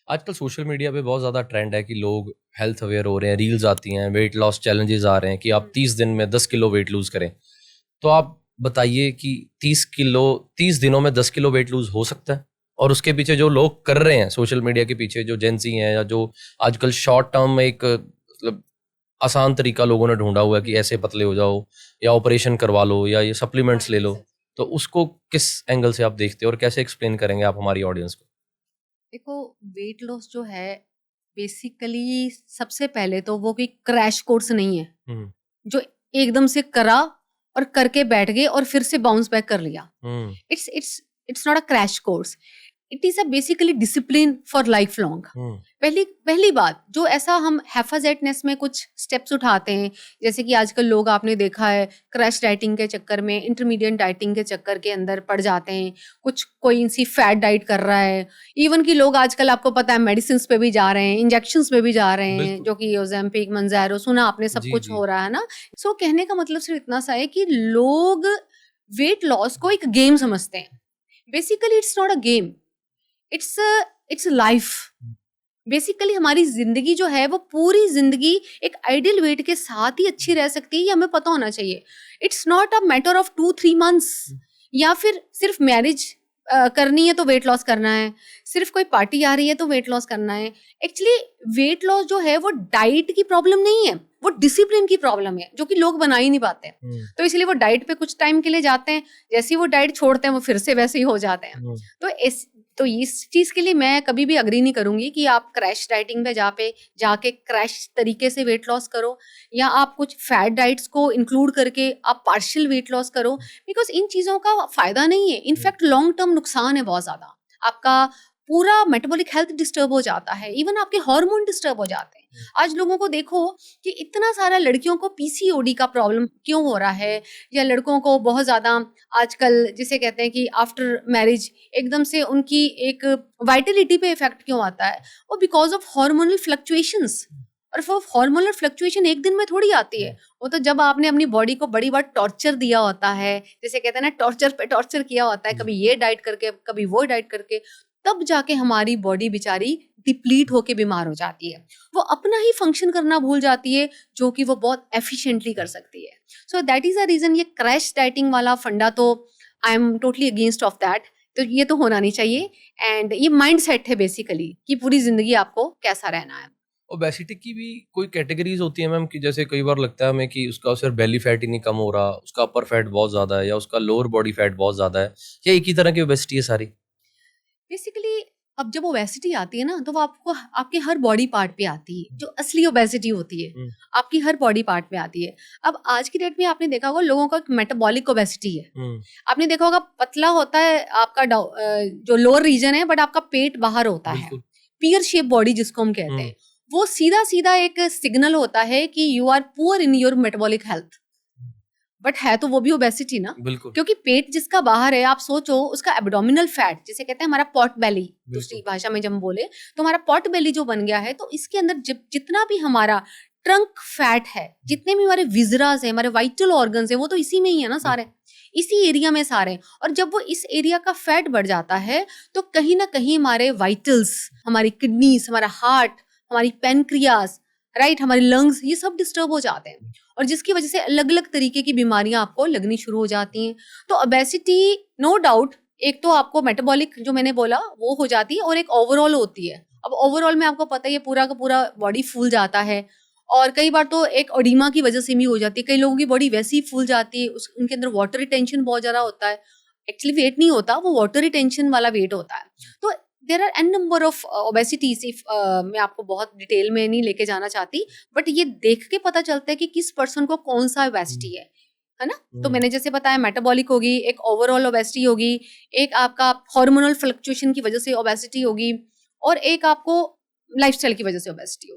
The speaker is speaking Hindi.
आजकल सोशल मीडिया पे बहुत ज़्यादा ट्रेंड है कि लोग हेल्थ अवेयर हो रहे हैं, रील्स आती हैं, वेट लॉस चैलेंजेस आ रहे हैं कि आप 30 दिन में 10 किलो वेट लूज़ करें। तो आप बताइए कि 30 दिनों में 10 किलो वेट लूज़ हो सकता है? और उसके पीछे जो लोग कर रहे हैं सोशल मीडिया के पीछे, जो जेंजी हैं या जो आजकल शॉर्ट टर्म एक मतलब आसान तरीका लोगों ने ढूंढा हुआ है कि ऐसे पतले हो जाओ या ऑपरेशन करवा लो या ये सप्लीमेंट्स ले लो, तो उसको किस एंगल से आप देखते हो और कैसे एक्सप्लेन करेंगे आप हमारी ऑडियंस को? देखो, वेट लॉस जो है बेसिकली सबसे पहले तो वो कोई क्रैश कोर्स नहीं है हम्म। जो एकदम से करा और करके बैठ गए और फिर से बाउंस बैक कर लिया। Hmm. It's not a crash course. It is a basically discipline for life long. Hmm. पहली पहली बात जो ऐसा हम हैफाजेटनेस में कुछ स्टेप्स उठाते हैं, जैसे कि आजकल लोग आपने देखा है क्रैश डाइटिंग के चक्कर में, इंटरमीडिएट डाइटिंग के चक्कर के अंदर पड़ जाते हैं। कुछ कोई सी फैट डाइट कर रहा है, इवन कि लोग आजकल आपको पता है मेडिसिन पे भी जा रहे हैं, इंजेक्शंस पे भी जा रहे हैं, बिल्कुल। जो कि ओजेम्पिक, मंजैरो, सुना आपने, सब जी कुछ जी। हो रहा है ना। सो कहने का मतलब सिर्फ इतना सा है कि लोग वेट लॉस को एक गेम समझते हैं। Basically it's not a game, it's it's life. Basically हमारी जिंदगी जो है वो पूरी जिंदगी एक आइडियल वेट के साथ ही अच्छी रह सकती है, ये हमें पता होना चाहिए। It's not a matter of 2-3 months, या फिर सिर्फ मैरिज करनी है तो वेट लॉस करना है, सिर्फ कोई पार्टी आ रही है तो वेट लॉस करना है। एक्चुअली वेट लॉस जो है वो डाइट की प्रॉब्लम नहीं है, वो डिसिप्लिन की प्रॉब्लम है जो कि लोग बना ही नहीं पाते। तो इसलिए वो डाइट पे कुछ टाइम के लिए जाते हैं, जैसे ही वो डाइट छोड़ते हैं वो फिर से वैसे ही हो जाते हैं। तो इस चीज के लिए मैं कभी भी अग्री नहीं करूंगी कि आप क्रैश डाइटिंग पे जाके क्रैश तरीके से वेट लॉस करो, या आप कुछ फैट डाइट्स को इंक्लूड करके आप पार्शियल वेट लॉस करो। बिकॉज इन चीजों का फायदा नहीं है, इनफैक्ट लॉन्ग टर्म नुकसान है बहुत ज्यादा। आपका पूरा मेटाबॉलिक हेल्थ डिस्टर्ब हो जाता है, इवन आपके हार्मोन डिस्टर्ब हो जाते हैं। आज लोगों को देखो कि इतना सारा लड़कियों को पीसीओडी का प्रॉब्लम क्यों हो रहा है, या लड़कों को बहुत ज्यादा आजकल जिसे कहते हैं कि आफ्टर मैरिज एकदम से उनकी एक वाइटलिटी पे इफेक्ट क्यों आता है, वो बिकॉज ऑफ हार्मोनल फ्लक्चुएशंस। और वो हार्मोनल फ्लक्चुएशन एक दिन में थोड़ी आती है, वो तो जब आपने अपनी बॉडी को बड़ी बार टॉर्चर दिया होता है, जैसे कहते हैं ना टॉर्चर पे टॉर्चर किया होता है, कभी ये डाइट करके कभी वो डाइट करके, तब जाके हमारी बॉडी बेचारी डिप्लीट होके बीमार हो जाती है। वो अपना ही फंक्शन करना भूल जाती है जो कि वो बहुत एफिशिएंटली कर सकती है। So that is a reason, ये क्रैश डाइटिंग वाला फंडा तो I am totally against of that. तो ये तो होना नहीं चाहिए। एंड ये माइंड सेट है बेसिकली कि पूरी जिंदगी आपको कैसा रहना है। ओबेसिटी की भी कोई कैटेगरीज होती है मैम, कि जैसे कई बार लगता है हमें कि उसका सिर्फ बेली फैट ही नहीं कम हो रहा, उसका अपर फैट बहुत ज्यादा है या उसका लोअर बॉडी फैट बहुत ज्यादा है, या एक ही तरह की ओबेसिटी है सारी? बेसिकली अब जब ओबेसिटी आती है ना, तो वो आपको आपके हर बॉडी पार्ट पे आती है, जो असली ओबेसिटी होती है हम्म। आपकी हर बॉडी पार्ट पे आती है। अब आज की डेट में आपने देखा होगा लोगों का मेटाबॉलिक ओबेसिटी है। हम्म। आपने देखा होगा पतला होता है आपका जो लोअर रीजन है, बट आपका पेट बाहर होता है। बिल्कुल। पियर शेप बॉडी जिसको हम कहते हम्म। हैं, वो सीधा सीधा एक सिग्नल होता है कि you are poor in your metabolic health. But है तो वो भी ओबेसिटी ना, बिल्कुल। क्योंकि पेट जिसका बाहर है, आप सोचो उसका एब्डोमिनल फैट जिसे कहते हैं हमारा पॉट बेली, दूसरी बिल्कुल। भाषा में जब हम बोले तो हमारा पॉट बेली जो बन गया है, तो इसके अंदर जितना भी हमारा ट्रंक फैट है, जितने भी हमारे विजरास है, हमारे वाइटल ऑर्गन्स है, वो तो इसी में ही है ना सारे, इसी एरिया में सारे। और जब वो इस एरिया का फैट बढ़ जाता है, तो कहीं ना कहीं हमारे वाइटल्स, हमारी किडनीज, हमारा हार्ट, हमारी पेनक्रियास, राइट, हमारी लंग्स, ये सब डिस्टर्ब हो जाते हैं। और जिसकी वजह से अलग अलग तरीके की बीमारियां आपको लगनी शुरू हो जाती हैं। तो ओबेसिटी नो डाउट, एक तो आपको मेटाबॉलिक जो मैंने बोला वो हो जाती है, और एक ओवरऑल होती है। अब ओवरऑल में आपको पता ही है पूरा का पूरा बॉडी फूल जाता है, और कई बार तो एक ओडिमा की वजह से भी हो जाती है। कई लोगों की बॉडी वैसे ही फूल जाती है, उनके अंदर वाटर रिटेंशन बहुत ज्यादा होता है। एक्चुअली वेट नहीं होता, वो वाटर रिटेंशन वाला वेट होता है। तो there are n number of obesities, if मैं आपको बहुत डिटेल में नहीं लेके जाना चाहती, बट ये देख के पता चलता है कि किस पर्सन को कौन सा ओबेसिटी है ना। तो मैंने जैसे बताया मेटाबॉलिक होगी, एक ओवरऑल ओबेसिटी होगी, एक आपका हार्मोनल फ्लक्चुएशन की वजह से ओबेसिटी होगी, और एक आपको लाइफस्टाइल की वजह से ओबेसिटी होगी।